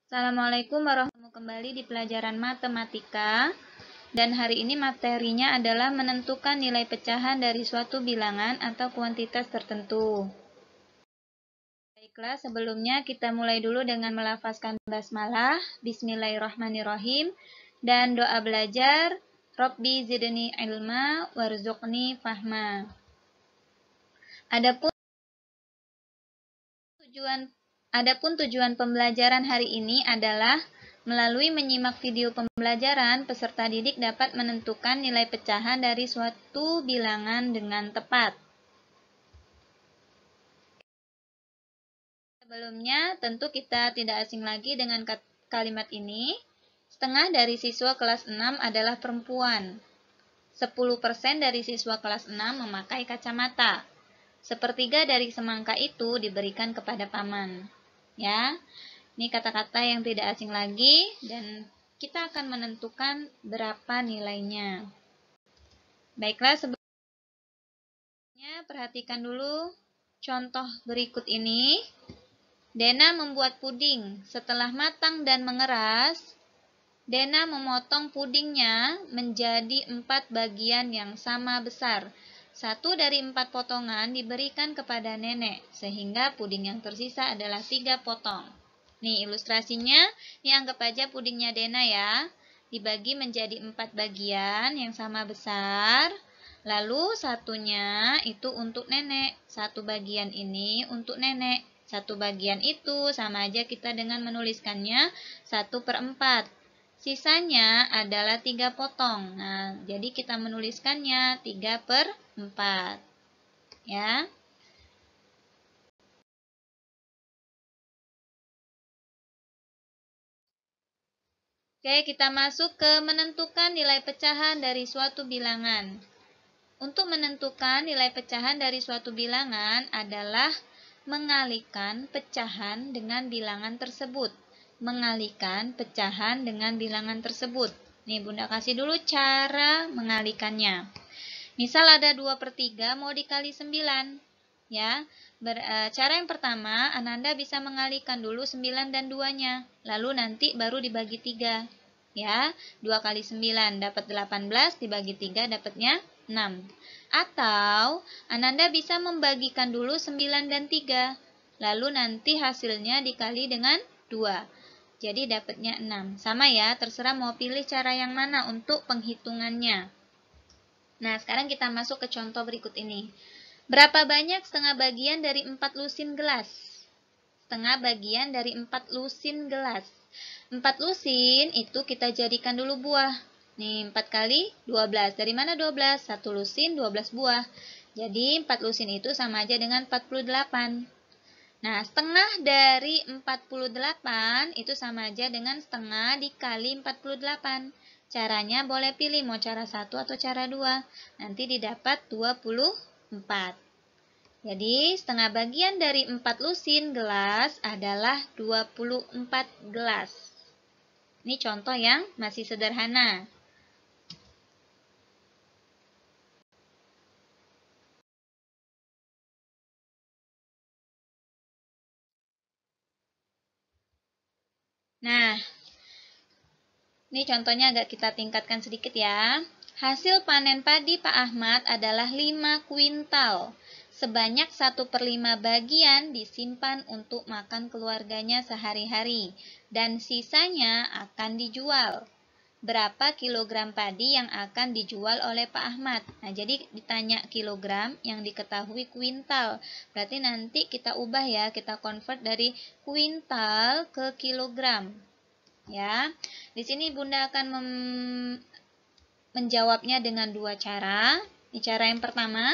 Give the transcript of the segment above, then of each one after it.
Assalamualaikum warahmatullahi wabarakatuh. Kembali di pelajaran matematika. Dan hari ini materinya adalah menentukan nilai pecahan dari suatu bilangan atau kuantitas tertentu. Baiklah, sebelumnya kita mulai dulu dengan melafazkan basmalah, bismillahirrahmanirrahim, dan doa belajar, Rabbi zidni ilma warzuqni fahma. Adapun tujuan pembelajaran hari ini adalah melalui menyimak video pembelajaran, peserta didik dapat menentukan nilai pecahan dari suatu bilangan dengan tepat. Sebelumnya, tentu kita tidak asing lagi dengan kalimat ini. Setengah dari siswa kelas 6 adalah perempuan. 10% dari siswa kelas 6 memakai kacamata. Sepertiga dari semangka itu diberikan kepada paman. Ya, ini kata-kata yang tidak asing lagi dan kita akan menentukan berapa nilainya. Baiklah, sebelumnya perhatikan dulu contoh berikut ini. Dena membuat puding. Setelah matang dan mengeras, Dena memotong pudingnya menjadi 4 bagian yang sama besar. 1 dari 4 potongan diberikan kepada nenek, sehingga puding yang tersisa adalah 3 potong. Nih ilustrasinya, ini anggap aja pudingnya Dena ya. Dibagi menjadi 4 bagian yang sama besar. Lalu satunya itu untuk nenek. 1 bagian ini untuk nenek. 1 bagian itu sama aja kita dengan menuliskannya 1/4. Sisanya adalah 3 potong. Nah, jadi kita menuliskannya 3/4. Ya. Oke, kita masuk ke menentukan nilai pecahan dari suatu bilangan. Untuk menentukan nilai pecahan dari suatu bilangan adalah mengalihkan pecahan dengan bilangan tersebut. Mengalihkan pecahan dengan bilangan tersebut. Nih, Bunda kasih dulu cara mengalihkannya. Misal ada 2/3 mau dikali 9. Ya, cara yang pertama, Ananda bisa mengalihkan dulu 9 dan 2-nya. Lalu nanti baru dibagi 3. Ya, 2 kali 9 dapat 18, dibagi 3 dapatnya 6. Atau, Ananda bisa membagikan dulu 9 dan 3. Lalu nanti hasilnya dikali dengan 2. Jadi dapatnya 6. Sama ya, terserah mau pilih cara yang mana untuk penghitungannya. Nah, sekarang kita masuk ke contoh berikut ini. Berapa banyak setengah bagian dari 4 lusin gelas? Setengah bagian dari 4 lusin gelas. 4 lusin itu kita jadikan dulu buah. Nih, 4 kali 12. Dari mana 12? 1 lusin 12 buah. Jadi 4 lusin itu sama aja dengan 48. Nah, setengah dari 48 itu sama aja dengan setengah dikali 48. Caranya boleh pilih mau cara 1 atau cara 2. Nanti didapat 24. Jadi, setengah bagian dari 4 lusin gelas adalah 24 gelas. Ini contoh yang masih sederhana. Nah, ini contohnya agak kita tingkatkan sedikit ya. Hasil panen padi Pak Ahmad adalah 5 kuintal. Sebanyak 1/5 bagian disimpan untuk makan keluarganya sehari-hari. Dan sisanya akan dijual. Berapa kilogram padi yang akan dijual oleh Pak Ahmad? Nah, jadi ditanya kilogram, yang diketahui kuintal. Berarti nanti kita ubah ya, kita convert dari kuintal ke kilogram. Ya, di sini Bunda akan menjawabnya dengan 2 cara. Ini cara yang pertama.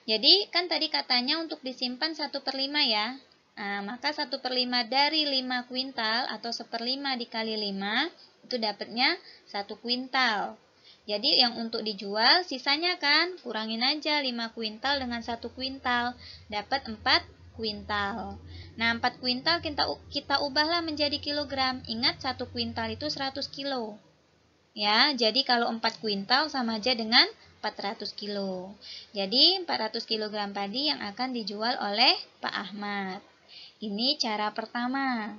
Jadi, kan tadi katanya untuk disimpan 1/5 ya. Nah, maka 1/5 dari 5 kuintal atau 1/5 dikali 5 itu dapatnya 1 kuintal. Jadi yang untuk dijual sisanya kan kurangin aja 5 kuintal dengan 1 kuintal. Dapat 4 kuintal. Nah, 4 kuintal kita ubahlah menjadi kilogram. Ingat 1 kuintal itu 100 kilo. Ya, jadi kalau 4 kuintal sama aja dengan 400 kilo. Jadi 400 kilogram padi yang akan dijual oleh Pak Ahmad. Ini cara pertama.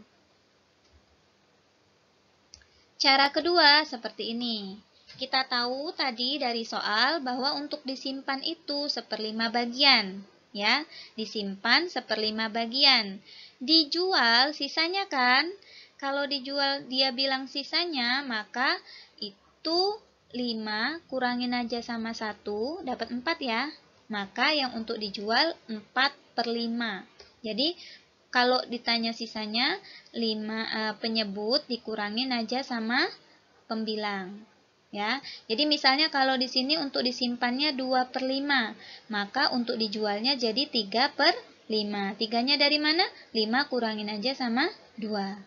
Cara kedua seperti ini. Kita tahu tadi dari soal bahwa untuk disimpan itu 1/5 bagian. Ya, disimpan 1/5 bagian. Dijual sisanya kan? Kalau dijual dia bilang sisanya, maka itu 5 kurangin aja sama 1, dapat 4 ya. Maka yang untuk dijual 4/5. Jadi kalau ditanya sisanya, 5 penyebut dikurangin aja sama pembilang. Ya, jadi misalnya kalau di sini untuk disimpannya 2/5, maka untuk dijualnya jadi 3/5. 3-nya dari mana? 5 kurangin aja sama 2.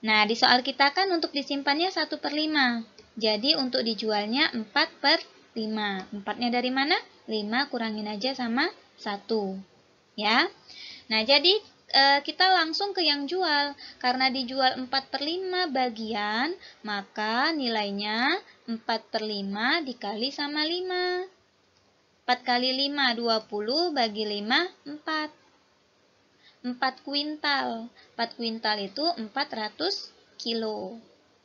Nah, di soal kita kan untuk disimpannya 1/5. Jadi untuk dijualnya 4/5. 4-nya dari mana? 5 kurangin aja sama 1. Ya. Nah, jadi kita langsung ke yang jual. Karena dijual 4/5 bagian, maka nilainya 4/5 dikali sama 5. 4 kali 5, 20, bagi 5, 4. 4 kuintal. 4 kuintal itu 400 kilo.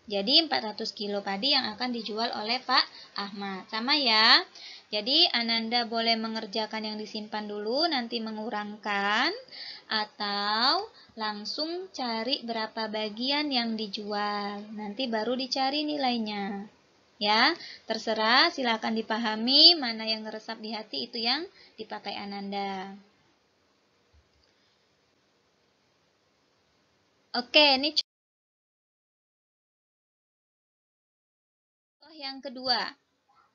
Jadi 400 kilo padi yang akan dijual oleh Pak Ahmad. Sama ya. Jadi Ananda boleh mengerjakan yang disimpan dulu, nanti mengurangkan, atau langsung cari berapa bagian yang dijual. Nanti baru dicari nilainya. Ya, terserah, silakan dipahami, mana yang ngeresap di hati itu yang dipakai Ananda. Oke, ini contoh yang kedua.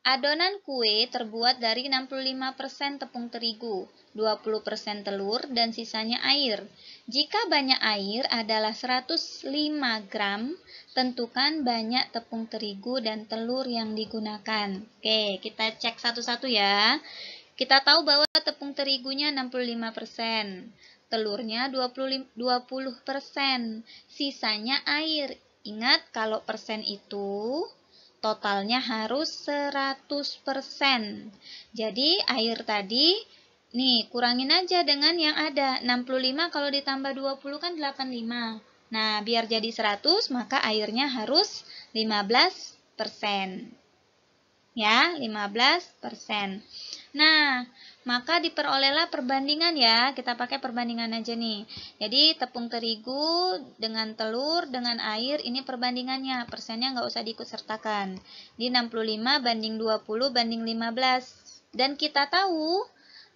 Adonan kue terbuat dari 65% tepung terigu, 20% telur, dan sisanya air. Jika banyak air adalah 105 gram, tentukan banyak tepung terigu dan telur yang digunakan. Oke, kita cek satu-satu ya. Kita tahu bahwa tepung terigunya 65%, telurnya 20%, sisanya air. Ingat kalau persen itu totalnya harus 100%. Jadi air tadi, nih kurangin aja dengan yang ada. 65 kalau ditambah 20 kan 85. Nah, biar jadi 100, maka airnya harus 15%. Ya, 15%. Nah, maka diperolehlah perbandingan ya. Kita pakai perbandingan aja nih. Jadi tepung terigu dengan telur dengan air ini perbandingannya. Persennya nggak usah diikut sertakan. Di 65 banding 20 banding 15. Dan kita tahu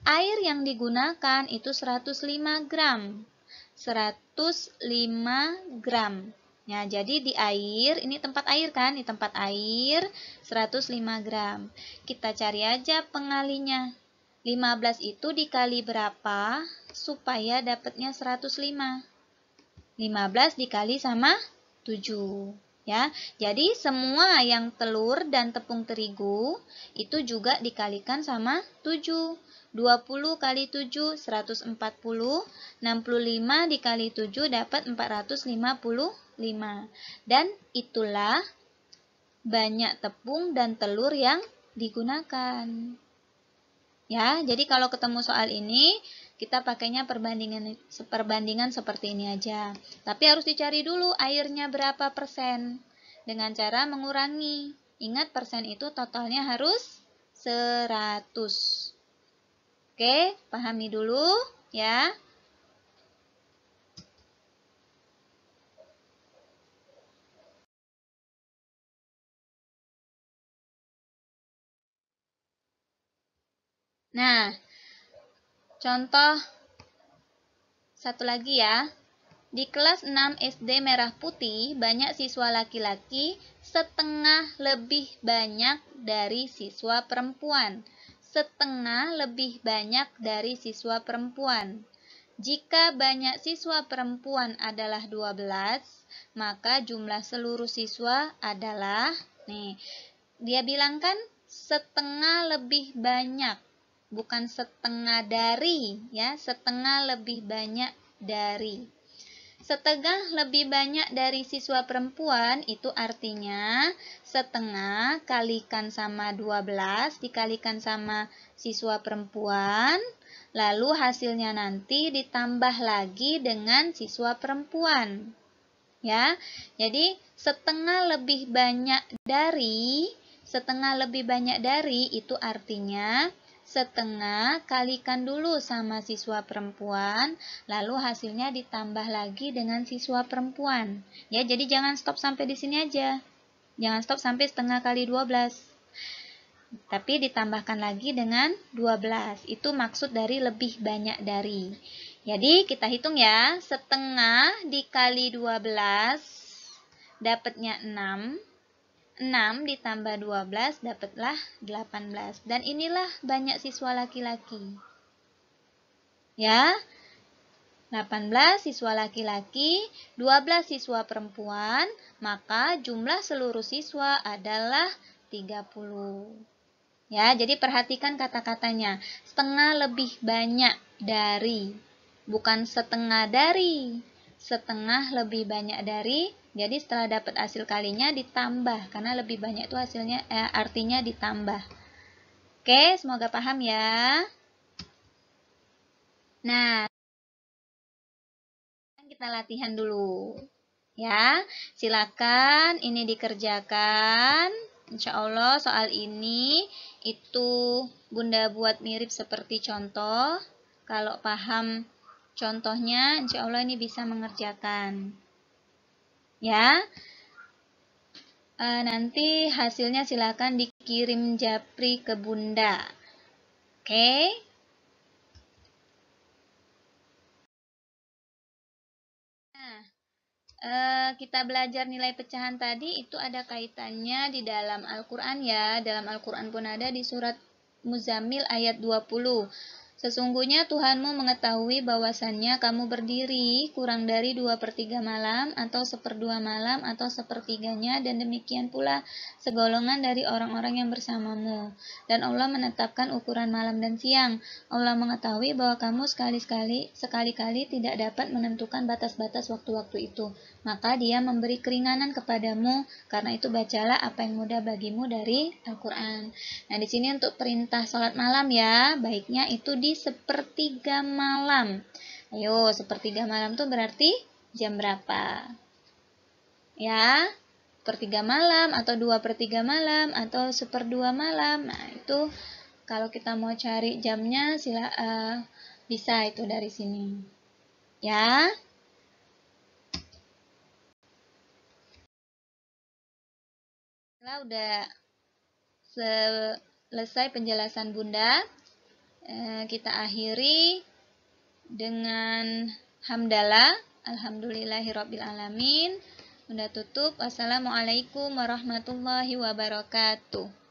air yang digunakan itu 105 gram. 105 gram. Ya, jadi di air, ini tempat air kan? Di tempat air 105 gram. Kita cari aja pengalinya. 15 itu dikali berapa supaya dapatnya 105? 15 dikali sama 7. Ya, jadi semua yang telur dan tepung terigu itu juga dikalikan sama 7. 20 kali 7, 140. 65 dikali 7 dapat 455. Dan itulah banyak tepung dan telur yang digunakan. Ya, jadi kalau ketemu soal ini, kita pakainya perbandingan seperti ini aja. Tapi harus dicari dulu airnya berapa persen. Dengan cara mengurangi. Ingat persen itu totalnya harus 100. Oke, pahami dulu ya. Nah, contoh satu lagi ya. Di kelas 6 SD Merah Putih, banyak siswa laki-laki setengah lebih banyak dari siswa perempuan. Setengah lebih banyak dari siswa perempuan. Jika banyak siswa perempuan adalah 12, maka jumlah seluruh siswa adalah, nih, dia bilang kan setengah lebih banyak. Bukan setengah dari, ya, setengah lebih banyak dari. Setengah lebih banyak dari siswa perempuan itu artinya setengah kalikan sama 12 dikalikan sama siswa perempuan, lalu hasilnya nanti ditambah lagi dengan siswa perempuan. Ya, jadi setengah lebih banyak dari itu artinya setengah kalikan dulu sama siswa perempuan, lalu hasilnya ditambah lagi dengan siswa perempuan. Ya, jadi jangan stop sampai di sini aja. Jangan stop sampai setengah kali 12. Tapi ditambahkan lagi dengan 12. Itu maksud dari lebih banyak dari. Jadi kita hitung ya, setengah dikali 12 dapatnya 6. 6 ditambah 12 dapatlah 18. Dan inilah banyak siswa laki-laki. Ya, 18 siswa laki-laki, 12 siswa perempuan, maka jumlah seluruh siswa adalah 30. Ya, jadi perhatikan kata-katanya. Setengah lebih banyak dari. Bukan setengah dari. Setengah lebih banyak dari. Jadi setelah dapat hasil kalinya ditambah. Karena lebih banyak itu hasilnya artinya ditambah. Oke, semoga paham ya. Nah, kita latihan dulu. Ya, silakan ini dikerjakan. Insya Allah soal ini itu Bunda buat mirip seperti contoh. Kalau paham contohnya, insya Allah ini bisa mengerjakan. Ya, nanti hasilnya silakan dikirim japri ke Bunda. Oke? Nah, kita belajar nilai pecahan tadi itu ada kaitannya di dalam Al-Quran ya. Dalam Al-Quran pun ada di surat Muzammil ayat 20. Sesungguhnya Tuhanmu mengetahui bahwasannya kamu berdiri kurang dari 2/3 malam atau 1/2 malam atau 1/3-nya, dan demikian pula segolongan dari orang-orang yang bersamamu. Dan Allah menetapkan ukuran malam dan siang. Allah mengetahui bahwa kamu sekali-kali tidak dapat menentukan batas-batas waktu-waktu itu. Maka Dia memberi keringanan kepadamu, karena itu bacalah apa yang mudah bagimu dari Al-Quran. Nah, di sini untuk perintah sholat malam ya, baiknya itu di 1/3 malam. Ayo, 1/3 malam tuh berarti jam berapa? Ya, 1/3 malam atau 2/3 malam atau 1/2 malam. Nah, itu kalau kita mau cari jamnya bisa itu dari sini. Ya. Setelah udah selesai penjelasan Bunda, kita akhiri dengan hamdalah. Alhamdulillahirrabbilalamin. Bunda tutup. Wassalamualaikum warahmatullahi wabarakatuh.